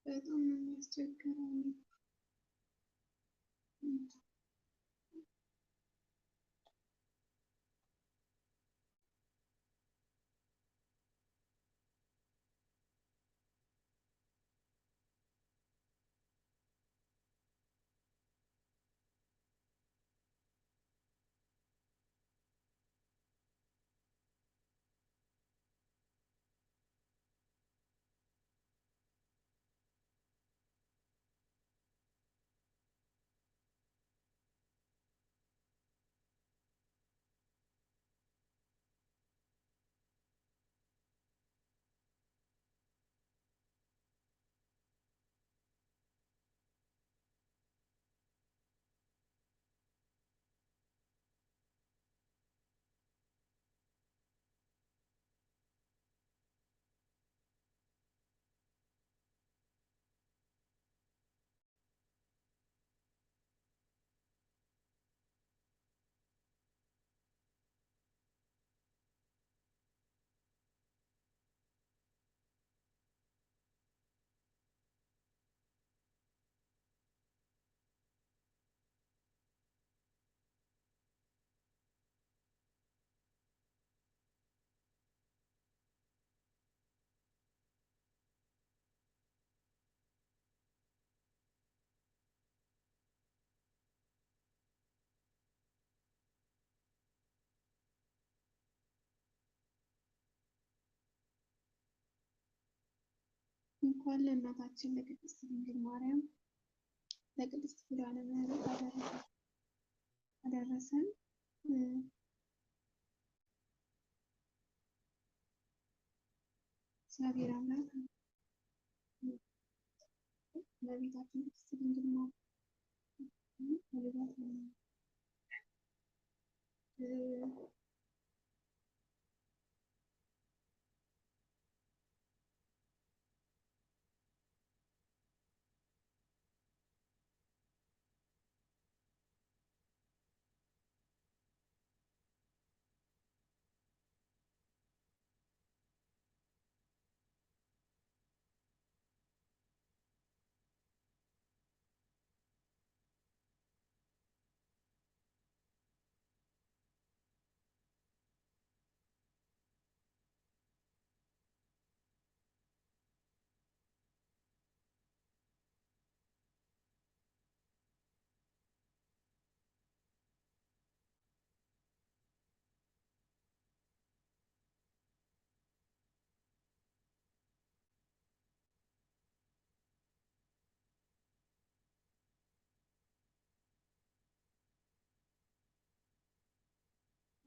በጣም ነው የሚያስቸግረው። እንኳን ለእናታችን ለቅድስት ድንግል ማርያም ለቅድስት ኪዳነ ምሕረት አደረሰን። እግዚአብሔር አምላክ ለቤታችን ቅድስት ድንግል ማርያም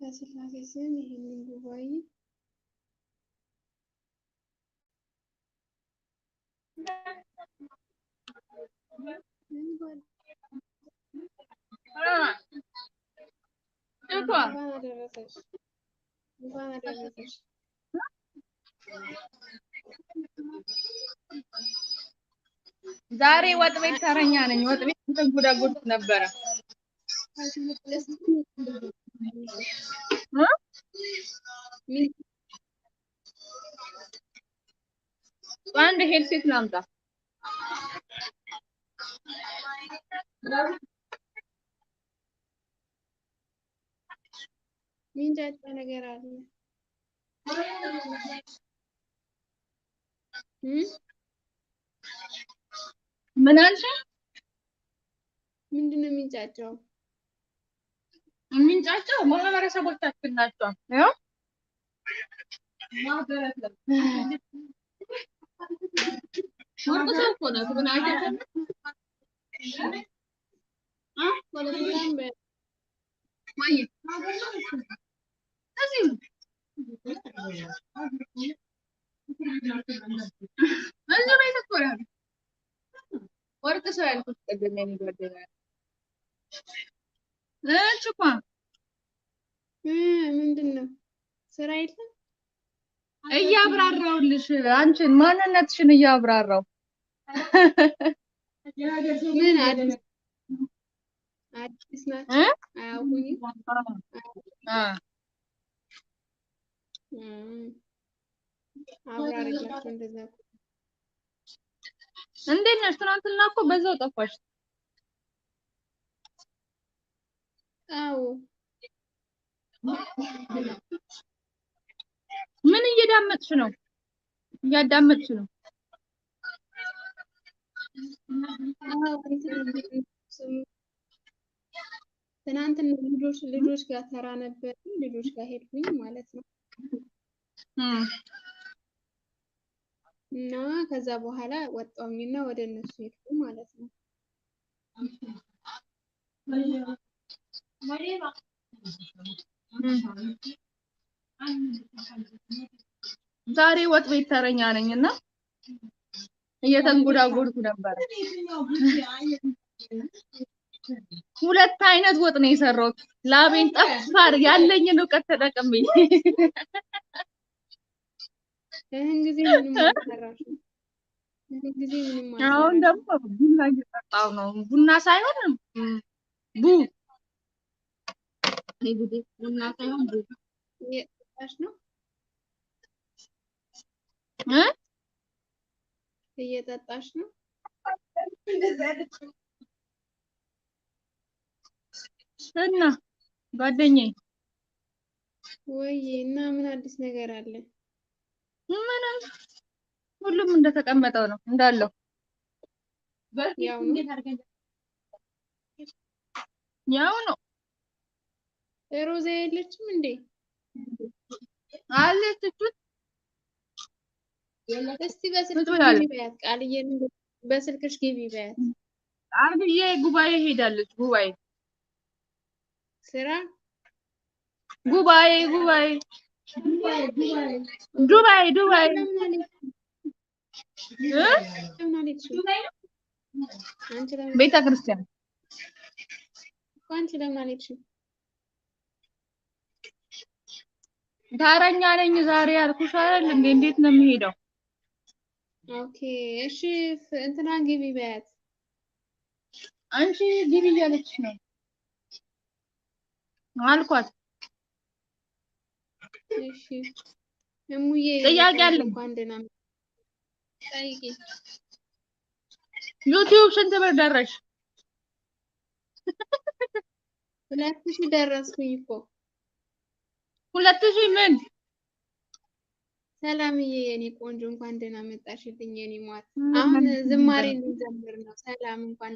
በስላሴ ስም ይህንን ጉባኤ እንኳን አደረሰሽ እንኳን አደረሰሽ። ዛሬ ወጥ ቤት ተረኛ ነኝ። ወጥ ቤት ተንጉዳጉድ ነበረ። አንድ ሄድሴት ላምጣ። ሚንጫጫ ነገር አለ። ምን አልሽ? ምንድነው የሚንጫጫው? የሚንጫጫው ማህበረሰቦቻችን ናቸው። ያው ወርቅ ሰው እኮ ነው ግን አይደለም። በጣም ወይ እዚህ ቤት እኮ ነው ወርቅ ሰው ያልኩት ቅድም የእኔ ጓደኛ እኮ ምንድን ነው ስራ የለም እያብራራሁልሽ አንቺን ማንነትሽን እያብራራው ምን አዲስ ናቸው አያውቁኝም። አብራሪላቸው እንደዛ እንዴት ነሽ? ትናንትና እኮ በዛው ጠፋሽ። አዎ ምን እያዳመጥሽ ነው? እያዳመጥሽ ነው? ትናንትና ልጆች ጋር ተራ ነበር። ልጆች ጋር ሄድኩኝ ማለት ነው። እና ከዛ በኋላ ወጣሁኝና ወደ እነሱ ሄድኩ ማለት ነው። ዛሬ ወጥ ቤት ተረኛ ነኝና እየተንጎዳጎድኩ ነበር። ሁለት አይነት ወጥ ነው የሰራሁት። ላቤን ጠፋር ያለኝን እውቀት ተጠቅሜ ይሄን ጊዜ ምንም አልሰራሽም። ይሄን ጊዜ ምንም አልሰራሽም። አሁን ደግሞ ቡና እየጠጣሁ ነው። ቡና ሳይሆን ቡና ሳይሆን እየጠጣሽ ነው? እየጠጣሽ ነው? እና ጓደኛዬ ወይ እና ምን አዲስ ነገር አለ? ምንም ሁሉም እንደተቀመጠው ነው እንዳለው ያው ነው። ሮዛ የለችም እንዴ? አለች እኮ። እስቲ በስልክሽ ግቢ በያት። ቃልዬን በስልክሽ ግቢ በያት። አርብዬ ጉባኤ ሄዳለች። ጉባኤ ስራ ጉባኤ ዱባይ ቤተ ክርስቲያን አንቺ ለምን አልሄድሽም? ተረኛ ነኝ ዛሬ ያልኩሽ አይደል እንዴ? እንዴት ነው የሚሄደው? ኦኬ እሺ እንትናን ግቢ በያት። አንቺ ግቢ እያለችሽ ነው አልኳት። እሺ እሙዬ ጥያቄ አለኝ። እንኳን ደህና ጠይቂ። ዩቲዩብ ስንት ብር ደረሽ? 2000 ደረስኩኝ እኮ። 2000 ምን? ሰላምዬ የኔ ቆንጆ እንኳን ደህና መጣሽልኝ የኔ ማር። አሁን ዝማሬ እንዘምር ነው። ሰላም እንኳን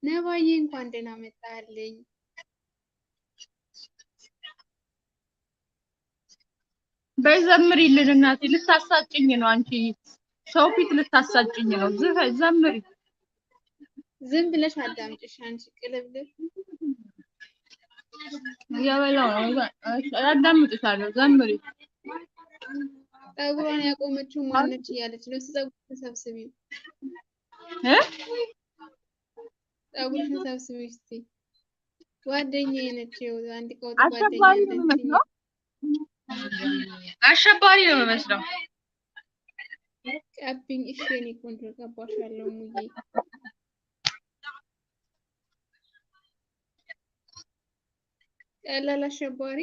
ነባዬ እንኳን ደህና መጣልኝ። በዘምሪልን እናቴ። ልታሳጭኝ ነው አንቺ። ሰው ፊት ልታሳጭኝ ነው። ዘምሪ። ዝም ብለሽ አዳምጪሽ አንቺ ቅልብልብ። እየበላሁ ነው። አዳምጥሻለሁ። ዘምሪ። ፀጉሯን ያቆመችው ማነች እያለች ነው። እስኪ ፀጉርሽን ሰብስቢው፣ ፀጉርሽን ሰብስቢው እስኪ። ጓደኛዬ ነች። አንድ ቀውጥ ጓደኛ አሸባሪ ነው አለችኝ። የሚመስለው። አሸባሪ ነው የሚመስለው። ቀብኝ። እሺ የኔ ቆንጆ ቀባሻለሁ ሙዬ። ቀላል አሸባሪ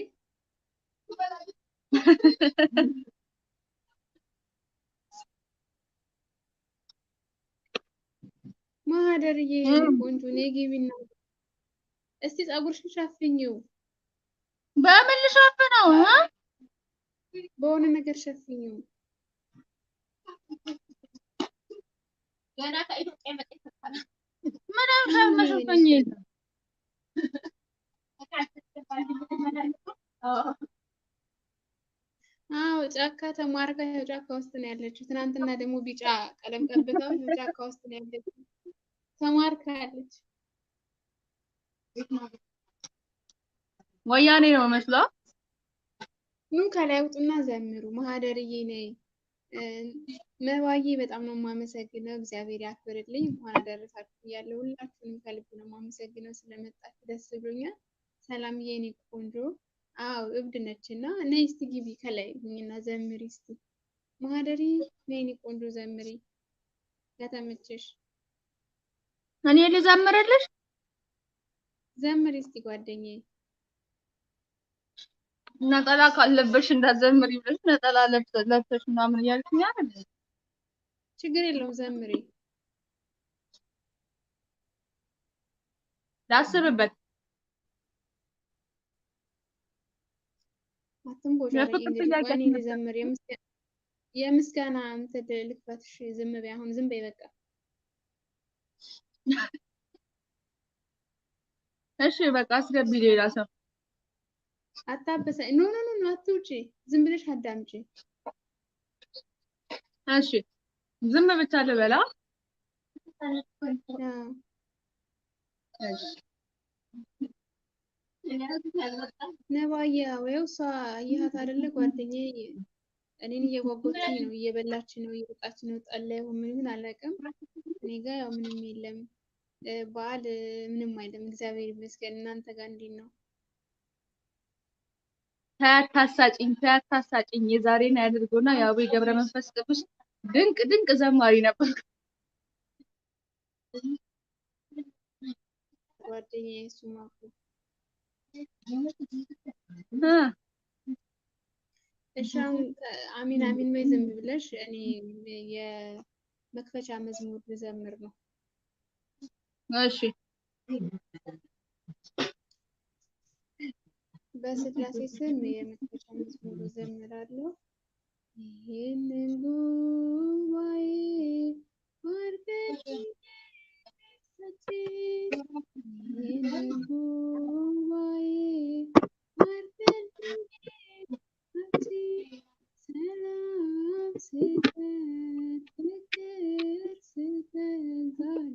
ማህደርዬ የኔ ቆንጆ ነይ ግቢና እስቲ ፀጉርሽን ሸፍኝው። በምን ልሸፍነው? በሆነ ነገር ሸፍኝው። ምንም ሸፍኝ የለም። አዎ ጫካ ተማርካ ጫካ ውስጥ ነው ያለችው። ትናንትና ደግሞ ቢጫ ቀለም ቀብታው ጫካ ውስጥ ነው ያለችው። ተማርካ ያለች ወያኔ ነው መስለው። ኑ ከላይ ውጡና ዘምሩ። ማህደርዬ ነይ። መባዬ በጣም ነው የማመሰግነው። እግዚአብሔር ያክብርልኝ። እንኳን አደረሳችሁ እያለሁ ሁላችሁንም ከልብ ነው የማመሰግነው ስለመጣችሁ ደስ ብሎኛል። ሰላምዬ የኔ ቆንጆ አዎ እብድ ነች እና ነይ እስቲ ግቢ ከላይ ሁኝና ዘምሪ እስቲ። ማህደሪ ነይ የኔ ቆንጆ ዘምሪ ከተመቸሽ። እኔ ልዘምርልሽ? ዘምሪ እስቲ ጓደኛዬ። ነጠላ ካለበሽ እንዳዘምሪ ብለሽ ነጠላ ለብሰሽ ምናምን እያልሽኝ አይደል? ችግር የለውም ዘምሪ። ላስብበት። አትንቦሻለቂ እንግዲህ እኔ ልዘምር። የምስጋና እንትን ልክፈትሽ። ዝም በይ አሁን ዝም በይ በቃ። እሺ በቃ አስገቢ ሌላ ሰው። አታበሳ ኖ ኖ ኖ አትውጪ። ዝም ብለሽ አዳምጪ። እሺ ዝም ብቻ ልበላ። ነባዬ ወይ እሷ ይሃት አይደለ ጓደኛዬ እኔን እየጓጎችኝ ነው፣ እየበላች ነው፣ እየወጣች ነው። ጠላ ይሁን ምን ይሁን አላውቅም። እኔ ጋር ያው ምንም የለም። በዓል ምንም አይደለም፣ እግዚአብሔር ይመስገን። እናንተ ጋር እንዴት ነው? ታያታሳጭኝ የዛሬን ያድርጎና ያው ገብረ መንፈስ ቅዱስ ድንቅ ድንቅ ዘማሪ ነበር ጓደኛዬ። እሱማ እኮ እሺ አሁን አሚን አሚን ወይ ዝም ብለሽ እኔ የመክፈቻ መዝሙር ልዘምር ነው። እሺ በስላሴ ስም የመክፈቻ መዝሙር ዘምራለሁ። ይህንን ጉባኤ ባርከሽ ይህንን ጉባኤ ባርከሽ ሰላም ስጠን ፍቅር ስጠን ዛሬ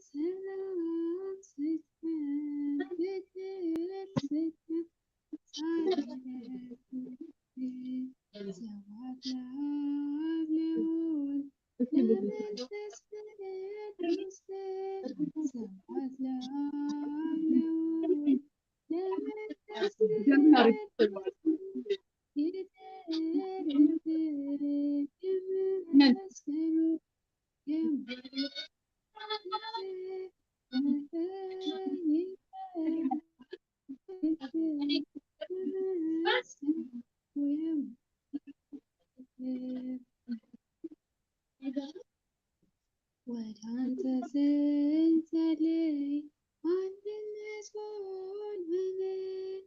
ሰላም ስጠን ፍቅር ስጠን ሰባት ለአብ ለወልድ ለመንፈስ ቅዱስ ሰባት ለአብ ለወልድ ለመንፈስ ቅዱስ ወደ አንተ ስንጸልይ አንድነት ሆን ብለን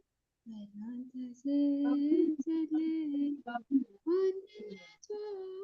ወደ አንተ ስንጸልይ አንድነት ሆን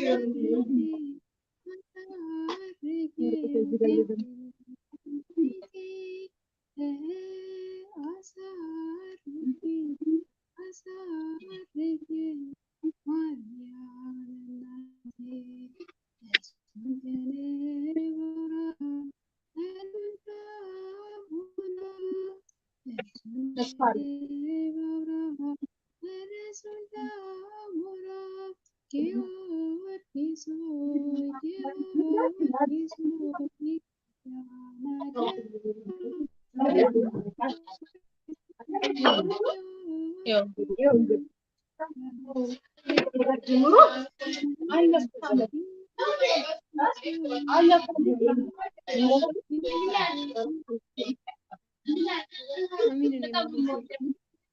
አሜን። እኔ ማለት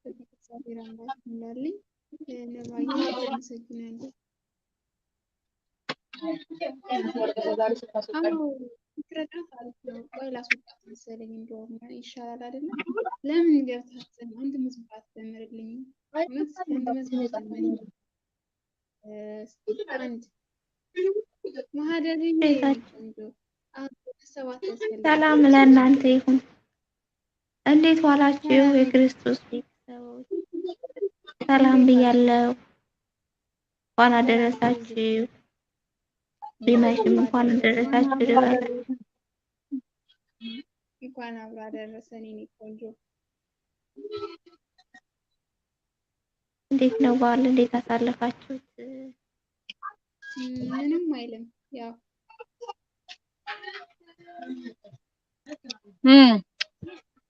እግዚአብሔር አምላክ እንዳለኝ ነባዬ አመሰግናለሁ። አዎ ፍቅረታት አሪፍ ነው። ቆይ ላስወጣት መሰለኝ እንደውም ይሻላል አይደለም? ለምን ገብታችን አንድ መዝሙር አትዘምርልኝም? እውነት አንድ መዝሙር ዘምሪ። አንድ ማህደርዬ ቆንጆ ሰባት ያስፈልጋል። ሰላም ለእናንተ ይሁን። እንዴት ዋላችሁ የክርስቶስ ቤተሰቦች? ሰላም ብያለሁ። እንኳን አደረሳችሁ። ቢመሽም እንኳን አደረሳችሁ ልበላችሁ። እንኳን አብሮ አደረሰን የኔ ቆንጆ። እንዴት ነው በዓል? እንዴት አሳለፋችሁት? ምንም አይልም ያው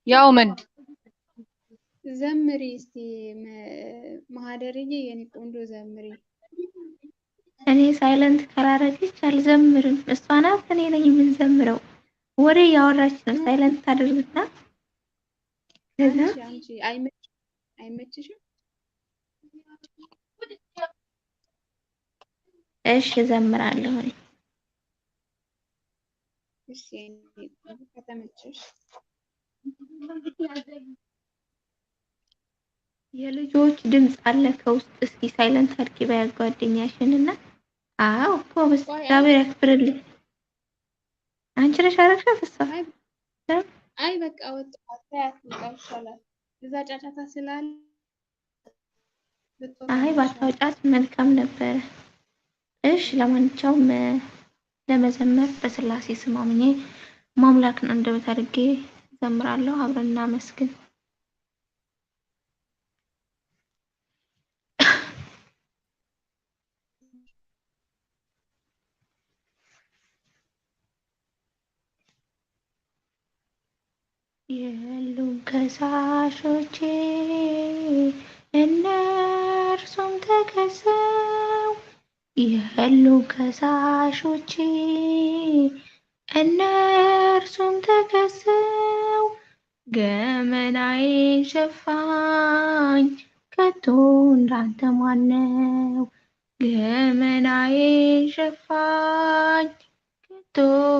ያው ምን ዘምሪ እስቲ ማህደርዬ የኔ ቆንጆ ዘምሪ። እኔ ሳይለንት ካላረገች አልዘምርም። እሷ ናት እኔ ነኝ የምንዘምረው። ወሬ ያወራች ነው ሳይለንት ታደርግና ከዛ አንቺ አይመችሽም? እሺ ዘምራለሁ። እሺ ከተመቸሽ የልጆች ድምፅ አለ ከውስጥ። እስኪ ሳይለንት አድርጊ ባያጓደኛሽንና። አዎ ጎበዝ፣ እግዚአብሔር ያክብርልኝ። አንቺ ነሽ አደረግሻት እሷ? አይ በቃ ወጣት ታያት ይሻላል። እዛ ጫጫታ ስላለ አይ ባታወጫት መልካም ነበረ። እሺ ለማንኛውም ለመዘመር በስላሴ ስም አምኜ ማምላክን አንደበት አድርጌ ዘምራለሁ። አብረን እናመስግን። የሉም ከሳሾቼ እነርሱም ተከሰው፣ የሉም ከሳሾቼ እነርሱም ተከሰው፣ ገመናዬን ሸፋኝ ከቶ እንዳንተ ማነው? ገመናዬን ሸፋኝ ከቶ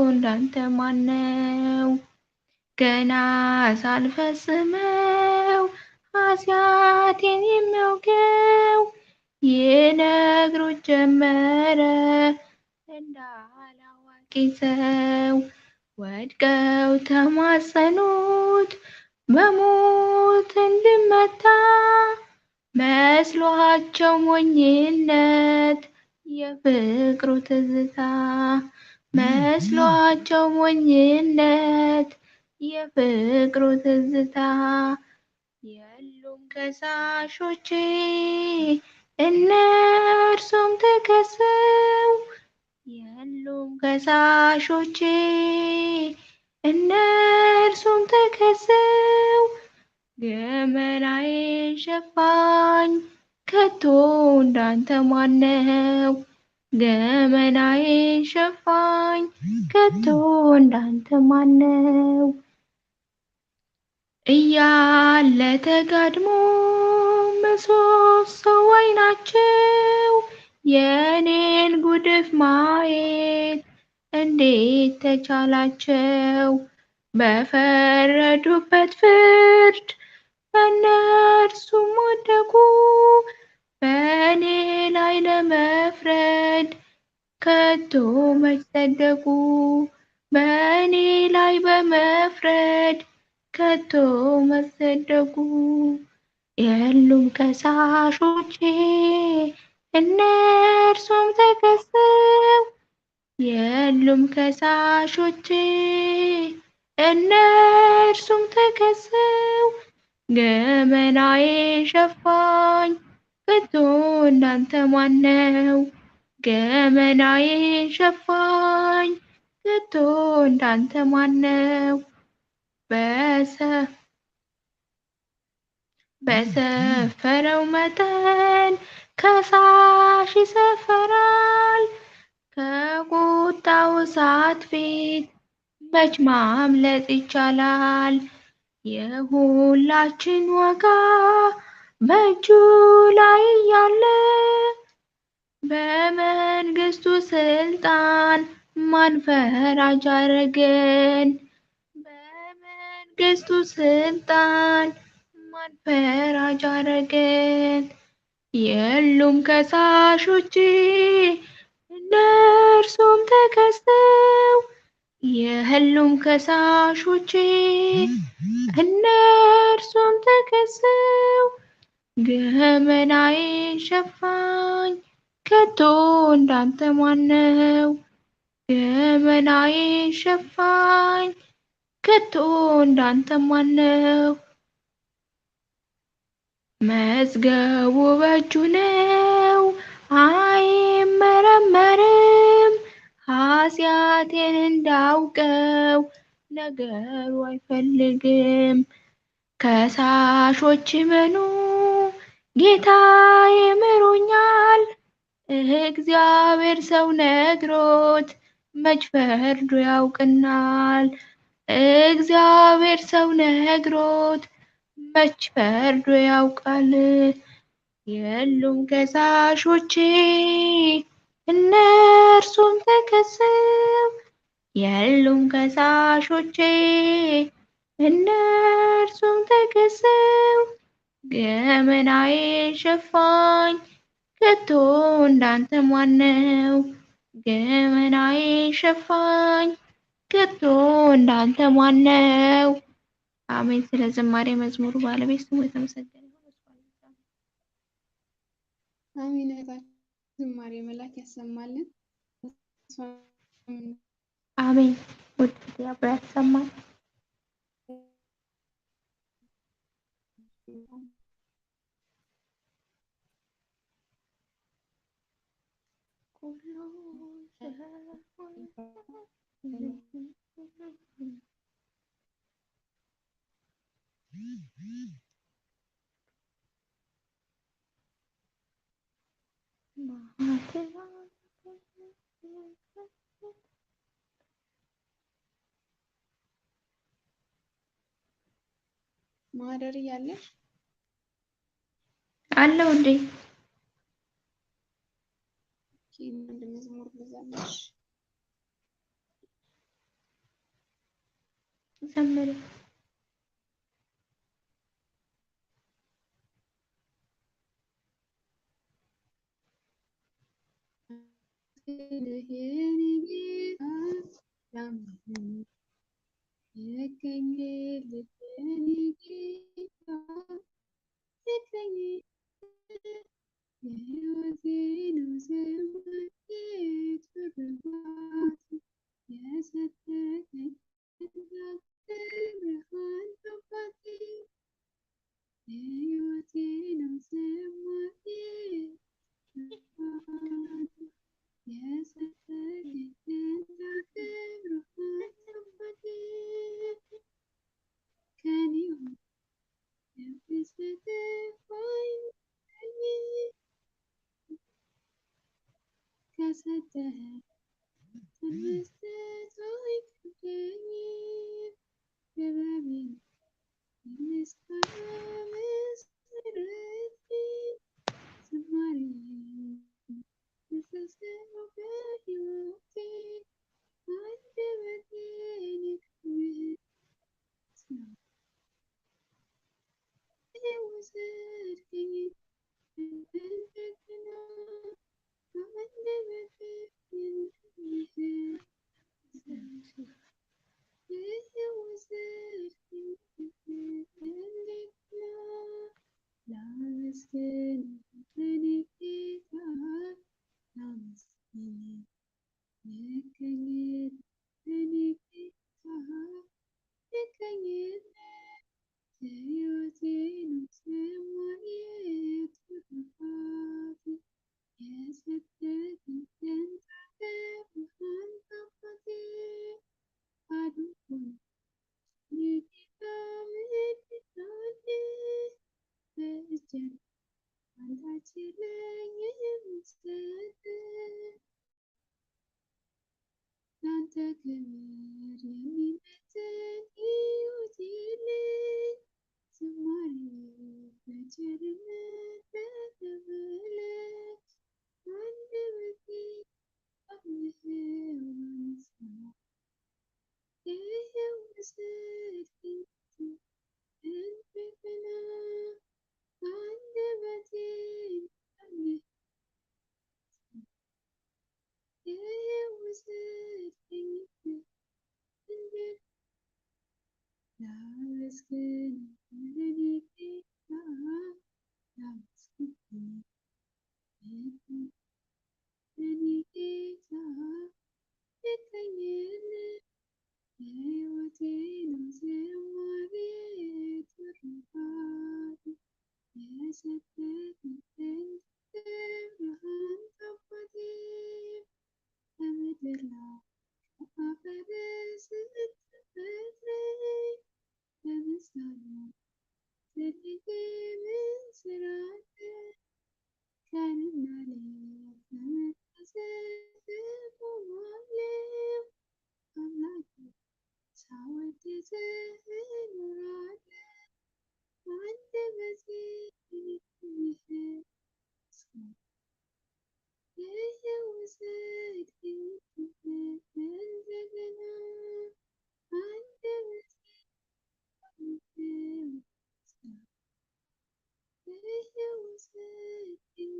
እንዳንተ ማነው? ገና ሳልፈጽመው ኃጢአቴን የሚያውቀው ይነግሩት ጀመረ እንዳላዋቂ ሰው። ወድቀው ተማጸኑት በሞት እንድመታ መስሏቸው ሞኝነት የፍቅሩ ትዝታ መስሏቸው ሞኝነት የፍቅሩ ትዝታ። የሉም ከሳሾቼ እነርሱም ተከሰው፣ የሉም ከሳሾቼ እነርሱም ተከሰው፣ ገመናዬን ሸፋኝ ከቶ እንዳንተ ማነው? ገመናዬን ሸፋኝ ከቶ እንዳንተ ማነው? እያለ ተጋድሞ ምሰሶ አይናቸው የኔን ጉድፍ ማየት እንዴት ተቻላቸው? በፈረዱበት ፍርድ በእነርሱም ወደቁ፣ በእኔ ላይ ለመፍረድ ከቶ መች ጸደቁ በእኔ ላይ በመፍረድ ከቶ መች ጸደቁ። የሉም ከሳሾቼ እነርሱም ተከሰው የሉም ከሳሾቼ እነርሱም ተከሰው ገመናዬ ሸፋኝ ከቶ እንዳንተ ማነው? ገመናዬ ሸፋኝ ከቶ እንዳንተ ማነው? በሰፈረው መጠን ከሳሽ ይሰፈራል። ከቁጣው እሳት ፊት መች ማምለጥ ይቻላል? የሁላችን ዋጋ በእጁ ላይ ያለ በመንግስቱ ስልጣን ማን ፈራጅ አረገን? በመንግስቱ ስልጣን ማን ፈራጅ አረገን? የሉም ከሳሾቼ እነርሱም ተከሰው የሉም ከሳሾቼ እነርሱም ተከሰው ገመናዬ ሸፋኝ ከቶ እንዳንተ ማነው? ገመናዬ ሸፋኝ ከቶ እንዳንተ ማነው? መዝገቡ በእጁ ነው አይመረመርም። ኃጢአቴን እንዳውቀው ነገሩ አይፈልግም። ከሳሾች ምኑ ጌታዬ ምሮኛል። እግዚአብሔር ሰው ነግሮት መች ፈርዶ ያውቅናል? እግዚአብሔር ሰው ነግሮት መች ፈርዶ ያውቃል? የሉም ከሳሾቼ እነርሱም ተከሰው የሉም ከሳሾቼ እነርሱም ተከሰው ገመናዬ ሸፋኝ ከቶ እንዳንተ ማነው? ገመናዬ ሸፋኝ ከቶ እንዳንተ ማነው? አሜን። ስለ ዝማሬ መዝሙሩ ባለቤት ስሙ የተመሰገነ ይሁን። አሜን። ዝማሬ መላክ ያሰማልን። አሜን። ውድ ያብራ ያሰማል። ማህደር እያለሽ አለው እንዴ? አንድ መዝሙር ልዘምርሽ። ዘምሪ። ቃላት የለኝም ስሰጥ ላንተ ክብር የሚመጥን ሕይወት የለኝ ዝማሬ በቸርነት በተመለስ አንደበቴ አምልኸው ምስጋና ይኸው ወሰድከኝ እንደገና አንደበቴ አምልኸው ይኸው ወሰድከኝ እንደገና ላመስግን ለኔ ጌታ ላመስግን ለኔ ጌታ ልቀኝልህ የሕይወቴ ነው ዝማሬ ትሩፋት የሰጠኸኝ ብርሃን አባቴ በምድር ላይ ከአፈር ስትፈጥረኝ ለምስጋና ፈልጌ ምን ስራ አለኝ? ቀንና ሌት በመታዘዝ እቆማለሁ አምላኬ ሳወድስህ እኖራለሁ አንደበቴ ይመስገን ይኸው ወሰድከኝ እንደገና አንደበቴ ይመስገን ይኸው ወሰድከኝ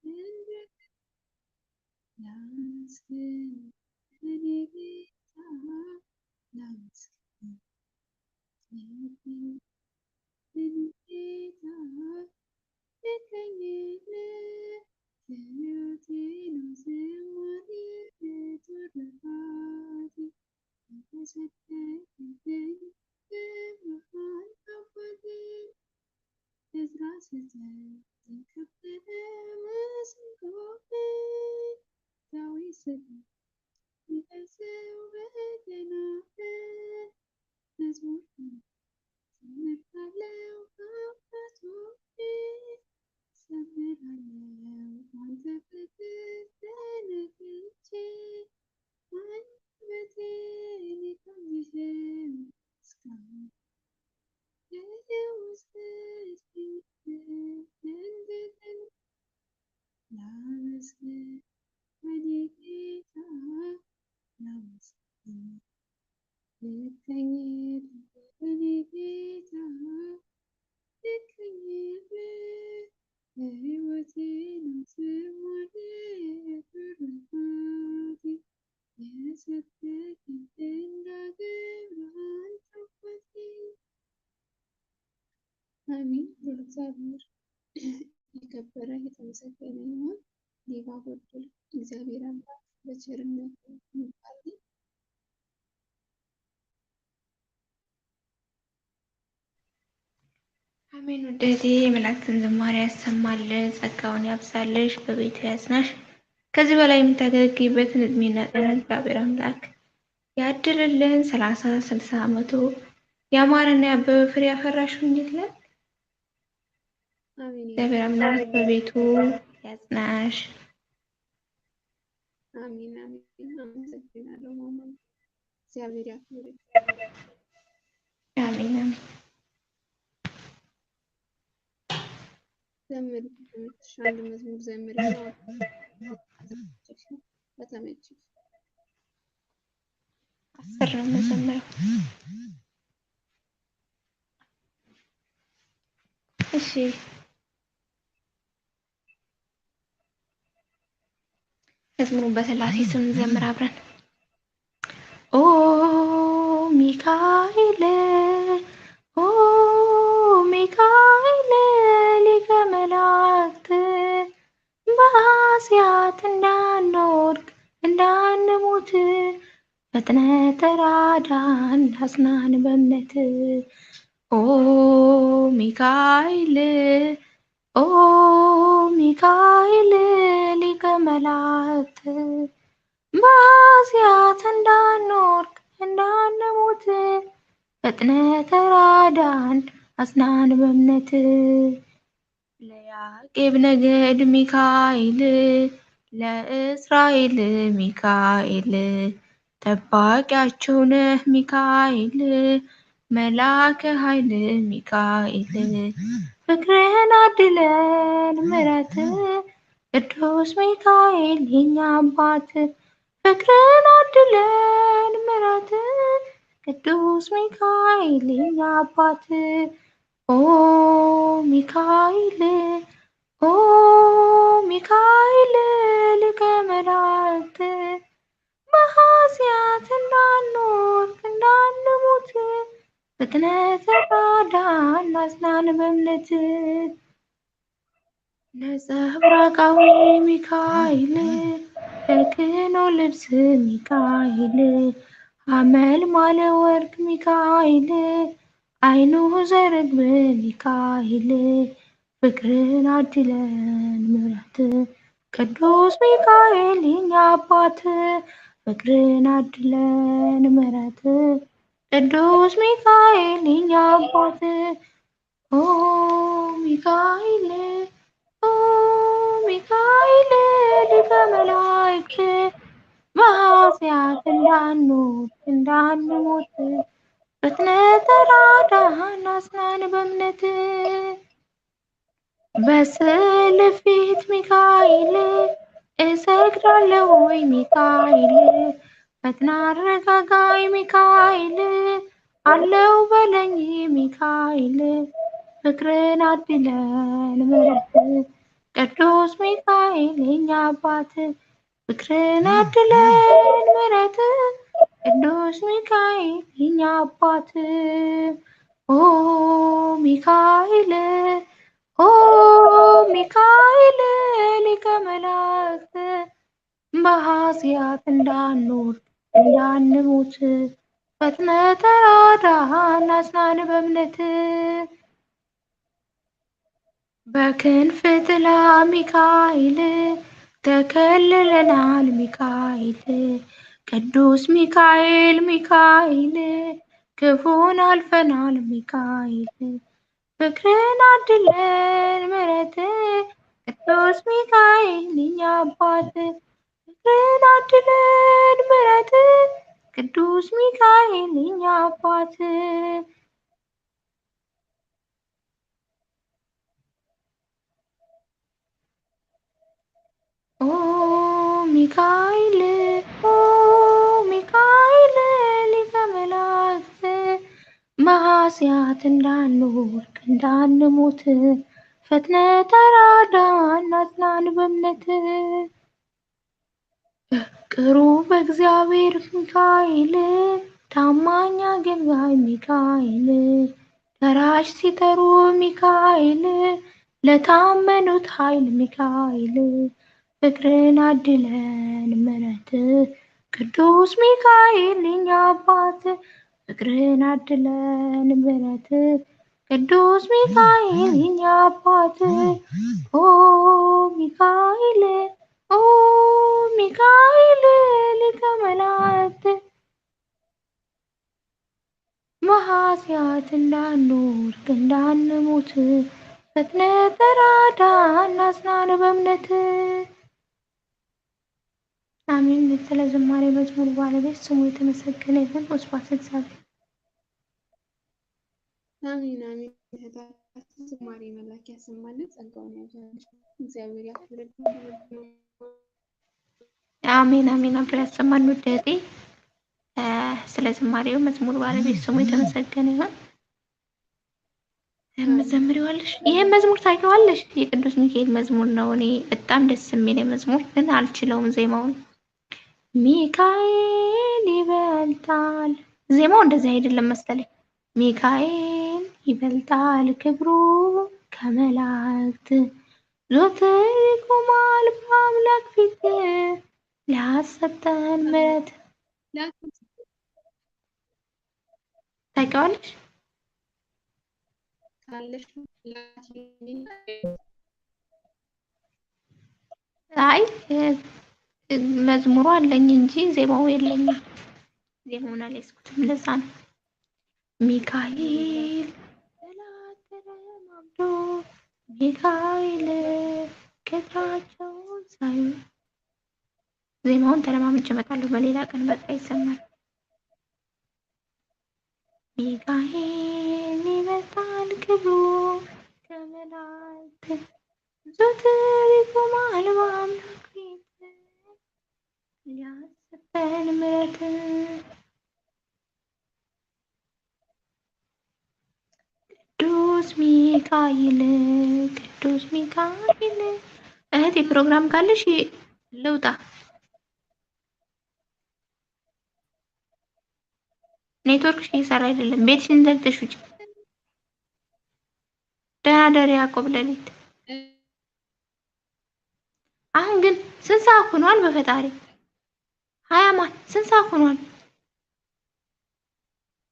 እንደገና ላመስግን ለኔ ጌታ ላመስግን ለኔ ጌታ ልቀኝልህ የሕይወቴ ነው ዝማሬ ትሩፋት የሰጠኸኝ ብርሃን አባቴ ዕዝራ ሲዘምር የከበረ መሰንቆህን ዳዊት ሲቀርጸው በገናህን መዝሙር ዘምራለሁ በአባቶቼ ዘምራለሁ አንተ ፍቅር ተነክቼ አንደበቴን ይቀኝህም ምስጋና ይኸው ወሰድከኝ እንደገና ላመስግን ለኔ ጌታ ላመስግን ልቀኝልህ ለኔ ጌታ ልቀኝልህ የሕይወቴ ነው ዝማሬ ትሩፋት የሰጠኸኝ እንዳከብርህ አባቴ አሜን። እግዚአብሔር የከበረ የተመሰገነ ይሁን። ሌባ ጎደል እግዚአብሔር አምላክ በቸርነቱ ይባርክ። አሜን። ውደቴ የመላእክትን ዝማሬ ያሰማልን፣ ጸጋውን ያብዛልሽ፣ በቤቱ ያጽናሽ። ከዚህ በላይ የምታገለግይበትን እድሜና ጤና እግዚአብሔር አምላክ ያድልልን። 30 60 መቶ ያማረና ያበበ ፍሬ ያፈራሽውን ይግለጥ። አሜን እግዚአብሔር አምላክ በቤቱ ያጽናሽ። አሜን አሜን። አመሰግናለሁ ማማ። እግዚአብሔር ያክብርሽ። አሜን አሜን። ዘምሪ ከተመቸሽ አንድ መዝሙር ዘምሪ ነው ከተመቸሽ 10 ነው የምዘምረው። እሺ መዝሙሩን በስላሴ ስም እንዘምር አብረን። ኦ ሚካኤል ኦ ሚካኤል ሊቀ መላእክት በኃጢአት እንዳንወድቅ እንዳንሞት ፈጥነህ ተራዳን አጽናን በእምነት። ኦ ሚካኤል ኦ ሚካኤል ሊቀ መላእክት በኃጢአት እንዳንወድቅ እንዳንሞት ፈጥነህ ተራዳን አጽናን በእምነት። ለያዕቆብ ነገድ ሚካኤል ለእስራኤል ሚካኤል ጠባቂያቸው ነህ ሚካኤል መልአከ ኃይል ሚካኤል ፍቅርህን አድለን ምሕረት ቅዱስ ሚካኤል የኛ አባት ፍቅርህን አድለን ምሕረት ቅዱስ ሚካኤል የኛ አባት ኦ ሚካኤል ኦ ሚካኤል ሊቀ መላእክት በኃጢአት እንዳንወድቅ እንዳንሞት ፍጥነት ተራዳን አጽናን በእምነት ነጸብራቃዊ ሚካኤል በክህኖ ልብስ ሚካኤል ሐመልማለ ወርቅ ሚካኤል አይኑ ዘርግብ ሚካኤል ፍቅርን አድለን ምሕረት ቅዱስ ሚካኤል የኛ አባት ፍቅርን አድለን ምሕረት ቅዱስ ሚካኤል የኛ አባት ኦ ሚካኤል ኦ ሚካኤል ሊቀ መላእክት በኃጢአት እንዳንወድቅ እንዳንሞት ፍጥነት ተራዳን አጽናን በእምነት በስዕል ፊት ሚካኤል እሰግዳለሁ ወይ ሚካኤል ፈጥና አረጋጋኝ ሚካኤል አለው በለኝ ሚካኤል ፍቅርን አድለን ምሕረት ቅዱስ ሚካኤል የኛ አባት ፍቅርን አድለን ምሕረት ቅዱስ ሚካኤል የኛ አባት ኦ ሚካኤል ኦ ሚካኤል ሊቀ መላእክት በኃጢአት እንዳንወድቅ እንዳንሞት ፈጥነህ ተራዳን አጽናን በእምነት በክንፍ ጥላ ሚካኤል ተከልለናል ሚካኤል ቅዱስ ሚካኤል ሚካኤል ክፉን አልፈናል ሚካኤል ፍቅርን አድለን ምሕረት ቅዱስ ሚካኤል የኛ አባት ፍቅርን አድለን ምሕረት ቅዱስ ሚካኤል የኛ አባት ኦ ሚካኤል ኦ ሚካኤል ሊቀ መላእክት በኃጢአት እንዳንወድቅ እንዳንሞት ፈጥነህ ተራዳን አጽናን በእምነት ፍቅሩ በእግዚአብሔር ሚካኤል ታማኝ አገልጋይ ሚካኤል ደራሽ ሲጠሩ ሚካኤል ለታመኑት ኃይል ሚካኤል ፍቅርን አድለን ምሕረት ቅዱስ ሚካኤል የኛ አባት ፍቅርን አድለን ምሕረት ቅዱስ ሚካኤል የኛ አባት ኦ ሚካኤል ኦ ሚካኤል ሊቀ መላእክት በኃጢአት እንዳንወድቅ እንዳንሞት ፈጥነህ ተራዳን አጽናን በእምነት አሜን። ስለ ዝማሬ መዝሙር ባለቤት ስሙ የተመሰገነ ይሁን። ወስብሐት ለእግዚአብሔር። አሜን አሜን። እህታችን ዝማሬ መላክ ያሰማልን፣ ጸጋውን ያብዛልን፣ እግዚአብሔር ያክብርልን። አሜን አሜን። አብሮ ያሰማን። ውድ እህቴ ስለ ዝማሬው መዝሙር ባለቤት ስሙ የተመሰገነ ይሁን። የምትዘምሪዋለሽ? ይሄን መዝሙር ታውቂዋለሽ? የቅዱስ ሚካኤል መዝሙር ነው። እኔ በጣም ደስ የሚል መዝሙር ግን አልችለውም ዜማውን። ሚካኤል ይበልጣል፣ ዜማው እንደዚህ አይደለም መሰለኝ። ሚካኤል ይበልጣል ክብሩ ከመላእክት ዘወትር ይቆማል በአምላክ ፊት ላሰጠን ምሕረት። ታውቂዋለሽ? አይ መዝሙሩ አለኝ እንጂ ዜማው የለኝም። ዜማውን አልያዝኩትም፣ ለዛ ነው። ሚካኤል ተላተረ ማምዶ ሚካኤል ቅጥራቸው ሳዩ ዜማውን ተለማምጬ እመጣለሁ። በሌላ ቀን በቃ ይሰማል። ሚካኤል ይመጣል ክብሩ ከመላእክት ዘወትር ይቆማል በአምላክ ፊት ሊያስበን ምሕረት ቅዱስ ሚካኤል ቅዱስ ሚካኤል። እህቴ ፕሮግራም ካለሽ ልውጣ። ኔትወርክሽ እየሰራ አይደለም። ቤትሽን ዘግተሽ ውጪ። ደህና ደሪ ያዕቆብ ሌሊት። አሁን ግን ስንት ሰዓት ሆኗል? በፈጣሪ ሀያማን ስንት ሰዓት ሆኗል?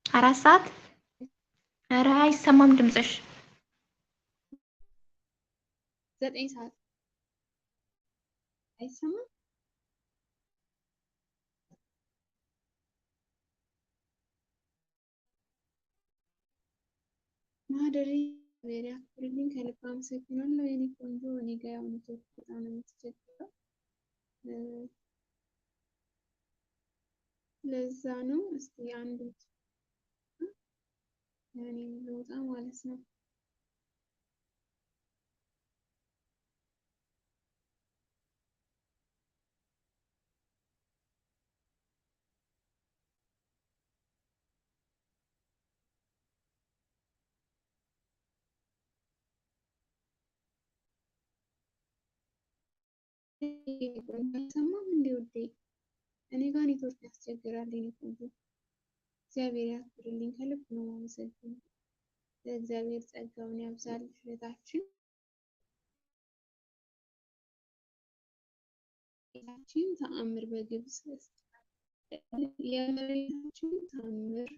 4 ሰዓት። ኧረ አይሰማም ድምፅሽ። 9 ሰዓት አይሰማም። ማህደሪ እግዚአብሔር ያክብርልኝ። ከልብ አመሰግናለሁ የኔ ቆንጆ። እኔ ጋ ያው ኔትወርክ በጣም ነው የምትቸግረው፣ ለዛ ነው። እስቲ አንድ እኔ ልውጣ ማለት ነው። አይሰማም እንዴ ውዴ? እኔ ጋር ኔትወርክ ያስቸግራል የኔ ቆንጆ። እግዚአብሔር ያክብርልኝ። ከልብ ነው የማመሰግነው። ለእግዚአብሔር ጸጋውን ያብዛልሽ እህታችን። ጌታችን ተአምር በግብጽ የእመቤታችን ተአምር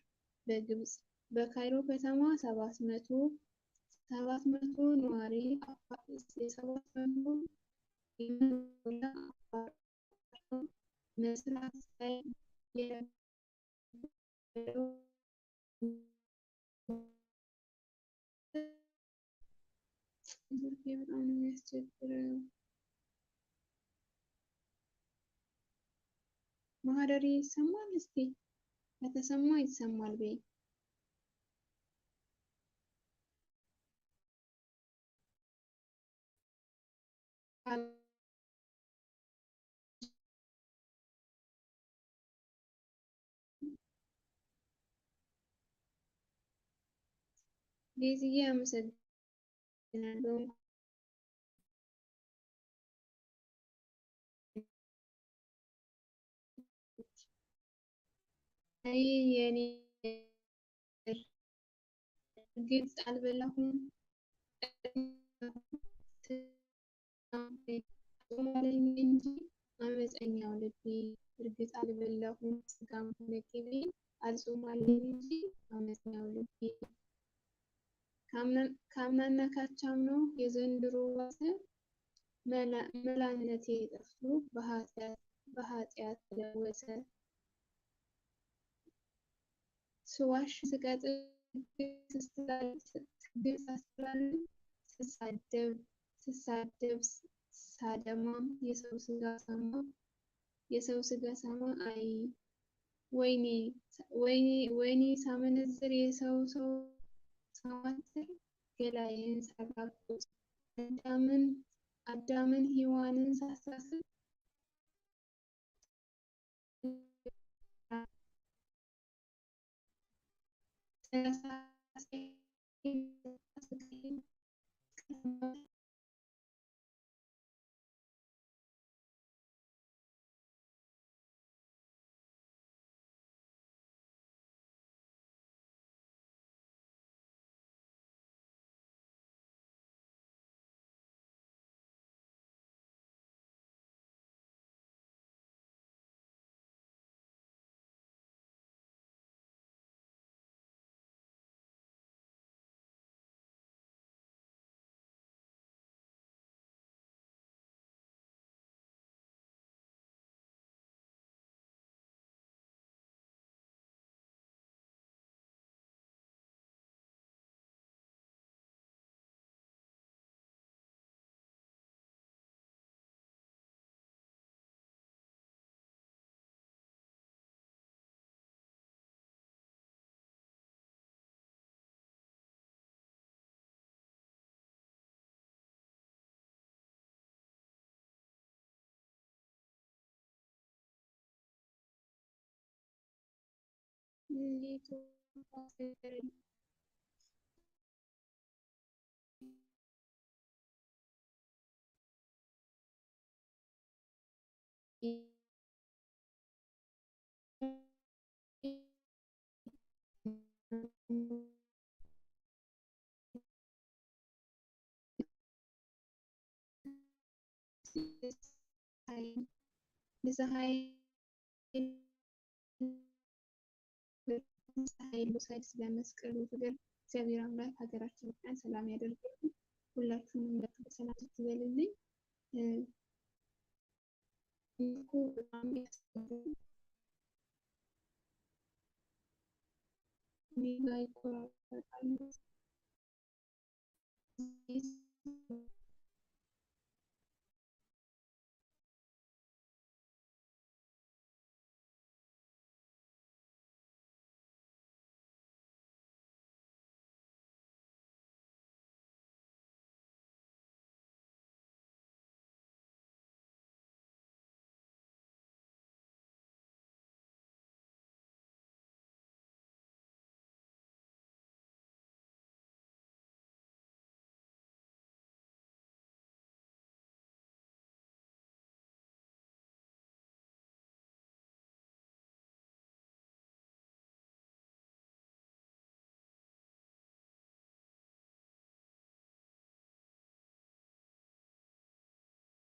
በግብጽ በካይሮ ከተማ 700 ነዋሪ የ700 የሚሞላ መስራት ላይ የነበረው በጣም ነው የሚያስቸግረው። ማህደሪ ይሰማል? እስቲ ከተሰማ ይሰማል በይ። ዴዚዬ አመሰግናለሁ። አይ የኔ ግልጽ አልበላሁም ጾማለኝ እንጂ አመፀኛው ልቤ እርግጥ አልበላሁም ስጋም ሆነ ቅቤ አልጾማለኝ እንጂ አመፀኛው ልቤ ካምናና ካቻምናው የዘንድሮ ዋሰ መላነቴ ጠፍቶ በኃጢአት ተለወሰ። ስዋሽ ስቀጥል ግልጽ አስተላልፍ ስሳደብ ሳደማም የሰው ስጋ ሳማ አይ ወይኔ ሳመነዝር የሰው ሳማትር ገላዬን ሳራቁት አዳምን ሔዋንን ሳሳስብ ሳይድ ስለመስቀሉ ፍቅር እግዚአብሔር አምላክ ሀገራችን ኢትዮጵያን ሰላም ያደርግልን። ሁላችሁንም በሰላም ትበልልኝ። እኮ በጣም ያስፈልጋል። እኔ ላይ ይቆራረጣል።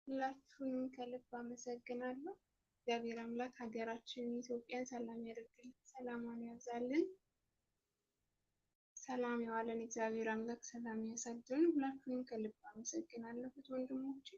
ሁላችሁንም ከልብ አመሰግናለሁ። እግዚአብሔር አምላክ ሀገራችንን ኢትዮጵያን ሰላም ያደርግልን፣ ሰላሟን ያብዛልን። ሰላም የዋለን እግዚአብሔር አምላክ ሰላም ያሳድርን። ሁላችሁንም ከልብ አመሰግናለሁ ወንድሞቼ።